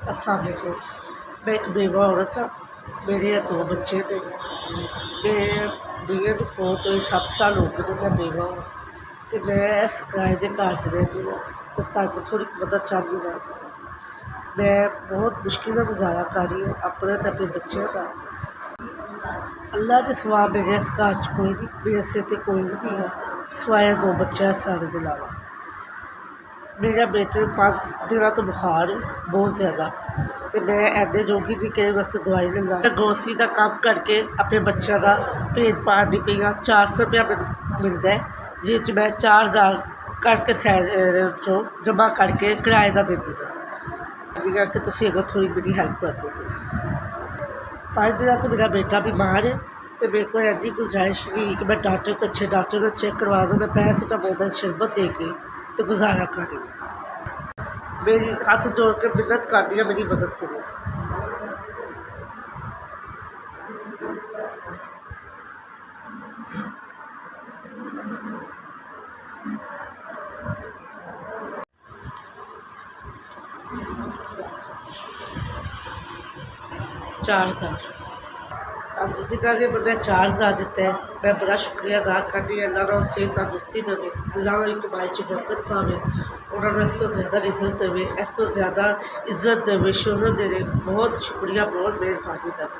अस्सलाम वालेकुम। मैं एक बेवा औरत हाँ। मेरे दो बच्चे थे। मैं बीए को फोत हुई 7 साल हो गए मैं बेवा हूँ। तो मैं इस किराए के घर च रही हूँ। तो ताकि थोड़ी मदद चाहती हूँ। मैं बहुत मुश्किल का गुजारा कर रही हूँ अपने तो अपने बच्चों का। अल्लाह के सिवा मेरे इस घर च कोई नहीं, मेरे सिर से कोई भी नहीं है सिवाय 2 बच्चे सारे के अलावा। मेरा बेटे 5 दिनों तो बुखार है बहुत ज़्यादा। तो मैं एने जोगी नहीं कि वास्ते दवाई नहीं ला ग्रोसरी का काम करके अपने बच्चों का पेट पालनी पई। 400 रुपया मिलता है जिस मैं 4000 करके सैलरी चो जमा करके किराए का देती हूँ कि तुम अगर थोड़ी मेरी हैल्प कर दो। 5 दिन तो मेरा बेटा बीमार है। तो मेरे को एनी गुंजाइश नहीं कि मैं डॉक्टर को अच्छे डॉक्टर को चेक करवा दूँ। मैं पैरासिटामोल शरबत दे के तो गुजारा कर रही हूँ। मेरी हाथ जोड़ के मिन्नत कर दी है मेरी मदद करो। चार था अब जितना भी मैंने 4000 दिता है मैं बड़ा शुक्रिया अदा करनी। अल्लाह सेहत तंदुरुस्ती देवे, अल्लाह की कमाई च बरकत पावे, उन्होंने इस तो ज़्यादा इज्जत देवे, इस तो ज़्यादा इज्जत देवे, शोहरत दे। बहुत शुक्रिया, बहुत मेहरबानी देवे।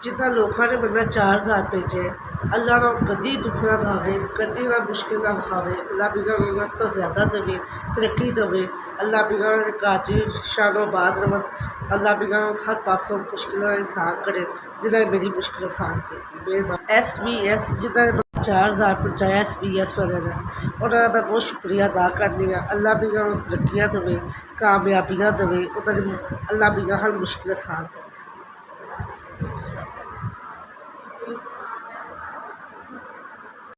जिन्होंने लोगों ने मैंने 4000 भेजे अल्लाह ना कभी दुख ना खावे, कभी ना मुश्किल ना खावे। अल्लाह बिना उन्होंने इस तो ज़्यादा देवे, तरक्की देवे। अल्लाह बिना काजी शानो बाज रवत। अल्लाह बिना हर पासों मुश्किल इंसान करे जिन्हें मेरी मुश्किल आसान की मेहरबानी। SVS जिन्होंने 4000 पहुँचाया SVS वाले ने उन्होंने मैं बहुत शुक्रिया अदा करनी है। अल्लाह भी तरक्कियाँ देवे, कामयाबियाँ देवे, उन्होंने अल्लाह भी हर मुश्किल आसान करे।